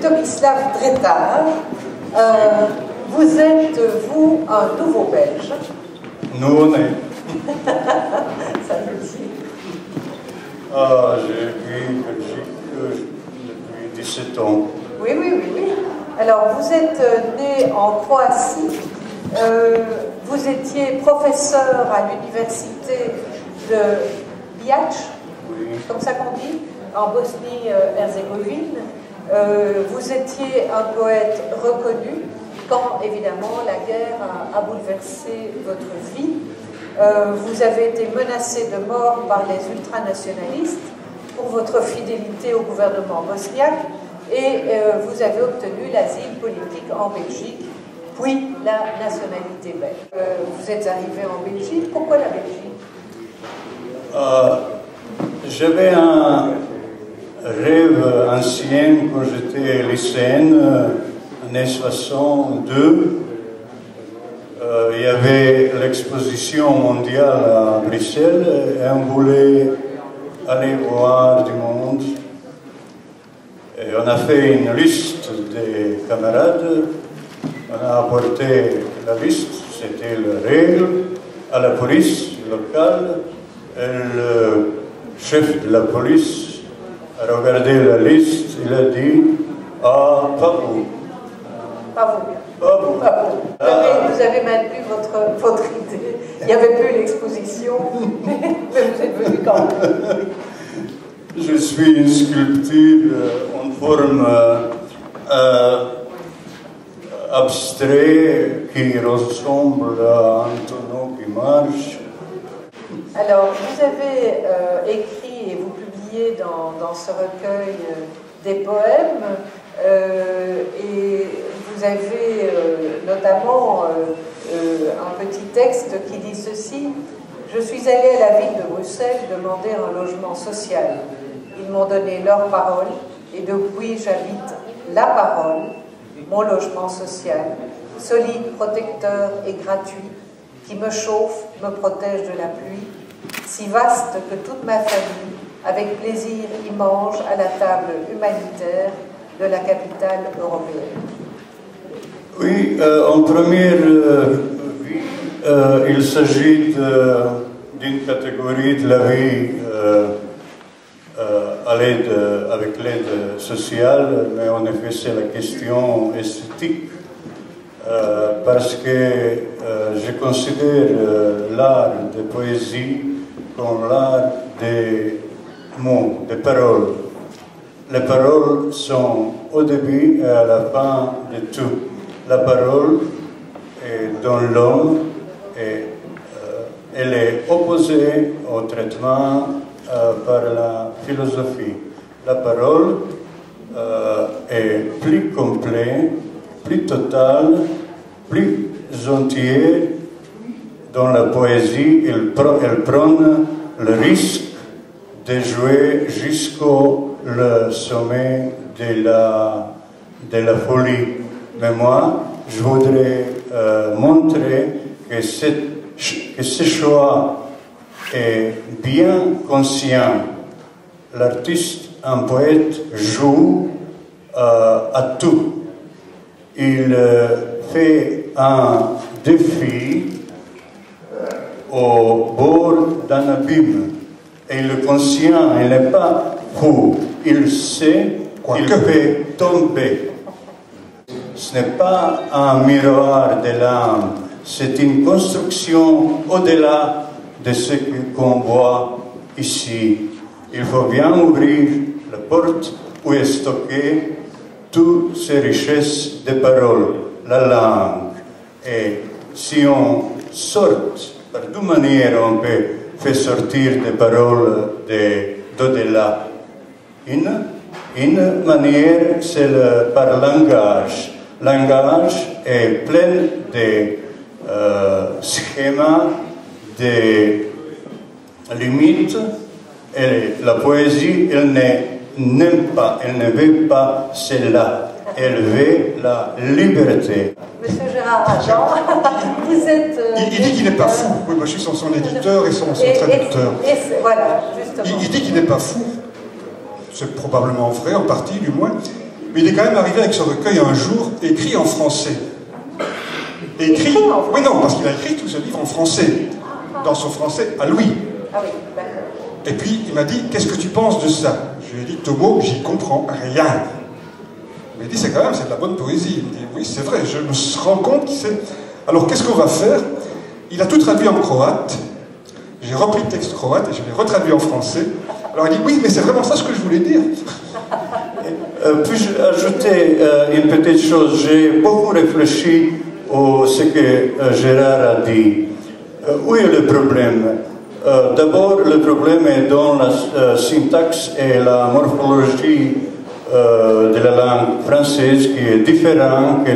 Tomislav Drettar. Vous êtes, vous, un nouveau Belge. Nous, on est. Ça veut dire. J'ai vécu en Belgique depuis 17 ans. Oui. Alors, vous êtes né en Croatie. Vous étiez professeur à l'université de Biac, comme ça qu'on dit, en Bosnie-Herzégovine. Vous étiez un poète reconnu quand, évidemment, la guerre a bouleversé votre vie. Vous avez été menacé de mort par les ultranationalistes pour votre fidélité au gouvernement bosniaque et vous avez obtenu l'asile politique en Belgique, puis la nationalité belge. Vous êtes arrivé en Belgique. Pourquoi la Belgique? J'avais un rêve ancien quand j'étais lycéenne, années 62. Il y avait l'exposition mondiale à Bruxelles et on voulait aller voir du monde. Et on a fait une liste des camarades, on a apporté la liste, c'était la règle, à la police locale. Et le chef de la police a regardé la liste, il a dit « Ah, pas vous. » Pas vous. Pas vous. Vous avez maintenu votre idée. Il n'y avait plus l'exposition, mais vous êtes venu quand même. Je suis une sculpture en forme abstraite qui ressemble à un tonneau qui marche. Alors, vous avez écrit et vous publiez dans ce recueil des poèmes et vous avez notamment un petit texte qui dit ceci. Je suis allée à la ville de Bruxelles demander un logement social. Ils m'ont donné leur parole et depuis j'habite la parole, mon logement social, solide, protecteur et gratuit, qui me chauffe, me protège de la pluie, si vaste que toute ma famille, avec plaisir, y mange à la table humanitaire de la capitale européenne. Oui, en première vie, il s'agit d'une catégorie de la vie avec l'aide sociale, mais en effet c'est la question esthétique, parce que je considère l'art de poésie comme l'art des mots, des paroles. Les paroles sont au début et à la fin de tout. La parole est dans l'homme et elle est opposée au traitement par la philosophie. La parole est plus complète, plus totale, plus entière. Dans la poésie, elle prend le risque de jouer jusqu'au sommet de la folie. Mais moi, je voudrais montrer que ce choix est bien conscient. L'artiste, un poète, joue à tout. Il fait un défi au bord d'un abîme. Et le conscient, il n'est pas fou. Il sait qu'il peut tomber. Ce n'est pas un miroir de l'âme, c'est une construction au-delà de ce qu'on voit ici. Il faut bien ouvrir la porte où est stockée toutes ces richesses de paroles, la langue. Et si on sort, par deux manières on peut faire sortir des paroles d'au-delà. Une manière, c'est par langage. Langage est plein de schémas, de limites, et la poésie, elle n'aime pas, elle ne veut pas cela, elle veut la liberté. Monsieur Gérard Adam, vous êtes... il dit qu'il n'est pas fou. Oui, moi je suis son éditeur et son traducteur. Voilà, justement. Il dit qu'il n'est pas fou. C'est probablement vrai, en partie du moins. Mais il est quand même arrivé avec ce recueil un jour, écrit en français. Écrit en français. Oui, non, parce qu'il a écrit tout ce livre en français, dans son français à lui. Ah oui, d'accord. Et puis il m'a dit, qu'est-ce que tu penses de ça? Je lui ai dit, Tomo, j'y comprends rien. Il m'a dit, c'est quand même, c'est de la bonne poésie. Il me dit, oui, c'est vrai, je me rends compte que c'est... Alors qu'est-ce qu'on va faire? Il a tout traduit en croate. J'ai repris le texte croate et je l'ai retraduit en français. Alors il dit, oui, mais c'est vraiment ça ce que je voulais dire. Puis-je ajouter une petite chose? J'ai beaucoup réfléchi à ce que Gérard a dit. Où est le problème? D'abord, le problème est dans la syntaxe et la morphologie de la langue française qui est différente que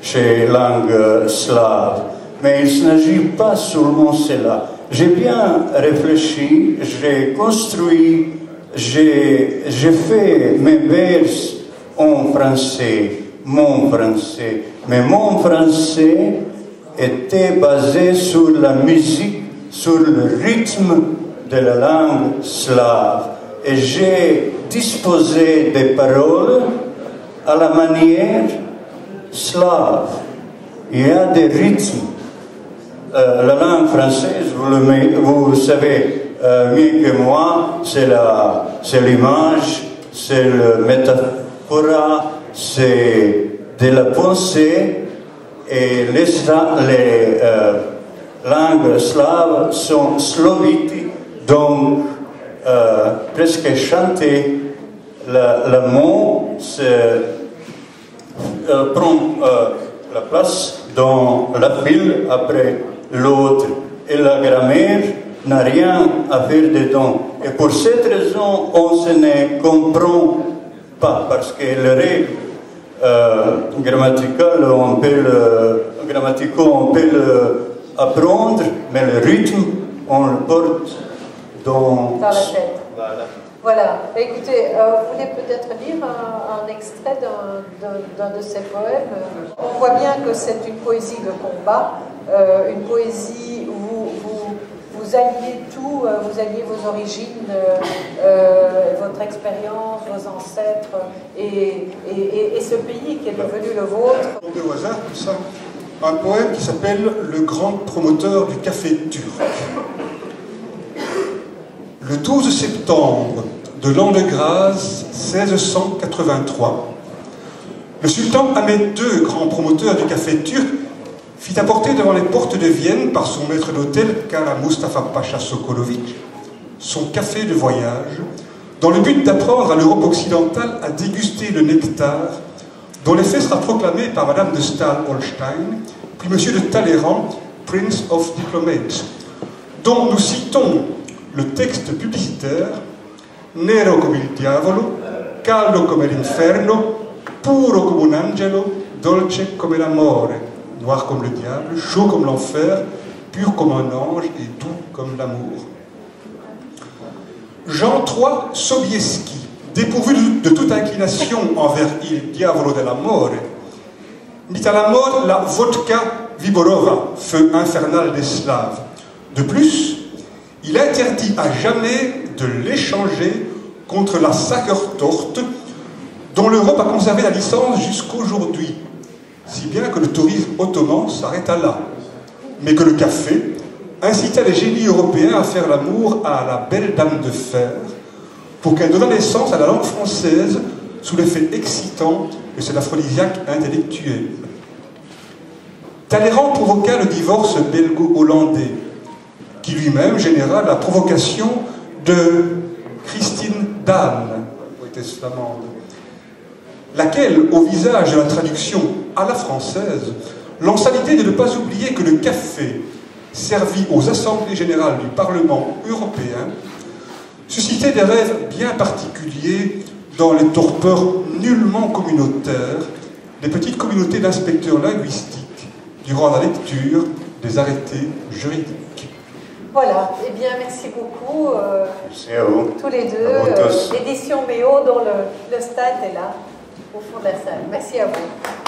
chez la langue slave. Mais il ne s'agit pas seulement de cela. J'ai bien réfléchi, j'ai construit, j'ai fait mes vers en français, mon français. Mais mon français était basé sur la musique, sur le rythme de la langue slave. Et j'ai disposé des paroles à la manière slave. Il y a des rythmes. La langue française, vous savez mieux que moi, c'est l'image, c'est le métaphore, c'est de la pensée, et les langues slaves sont slovites, donc presque chanter, le mot prend la place dans la file après l'autre, et la grammaire n'a rien à faire dedans. Et pour cette raison, on se ne comprend pas, parce que les règles grammaticales, on peut apprendre, mais le rythme, on le porte dans la tête. Voilà. Écoutez, vous voulez peut-être lire un extrait d'un de ces poèmes? On voit bien que c'est une poésie de combat, une poésie où vous alliez tout, vous alliez vos origines, votre expérience, vos ancêtres, et ce pays qui est devenu le vôtre. Au hasard, tout ça, un poème qui s'appelle « Le grand promoteur du café turc ». Le 12 septembre de l'an de grâce 1683, le sultan Ahmed II, grand promoteur du café turc, fit apporter devant les portes de Vienne par son maître d'hôtel Kara Mustafa Pacha Sokolovic son café de voyage, dans le but d'apprendre à l'Europe occidentale à déguster le nectar, dont l'effet sera proclamé par Madame de Stahl-Holstein, puis Monsieur de Talleyrand, Prince of Diplomates, dont nous citons le texte publicitaire « Nero come il diavolo, caldo come l'inferno, puro come un angelo, dolce come l'amore » noir comme le diable, chaud comme l'enfer, pur comme un ange et doux comme l'amour. Jean III Sobieski, dépourvu de toute inclination envers il diavolo dell'amore, mit à la mode la vodka Viborova, feu infernal des Slaves. De plus, il interdit à jamais de l'échanger contre la Sachertorte, dont l'Europe a conservé la licence jusqu'aujourd'hui, si bien que le tourisme ottoman s'arrêta là, mais que le café incita les génies européens à faire l'amour à la belle dame de fer pour qu'elle donne naissance à la langue française sous l'effet excitant de cet aphrodisiaque intellectuel. Talleyrand provoqua le divorce belgo-hollandais, qui lui-même généra la provocation de Christine Dane, poétesse flamande, laquelle, au visage de la traduction à la française, lança l'idée de ne pas oublier que le café, servi aux assemblées générales du Parlement européen, suscitait des rêves bien particuliers dans les torpeurs nullement communautaires des petites communautés d'inspecteurs linguistiques durant la lecture des arrêtés juridiques. Voilà, eh bien merci beaucoup merci à vous. Tous les deux. L'édition Méo dont le stade est là, au fond de la salle. Merci à vous.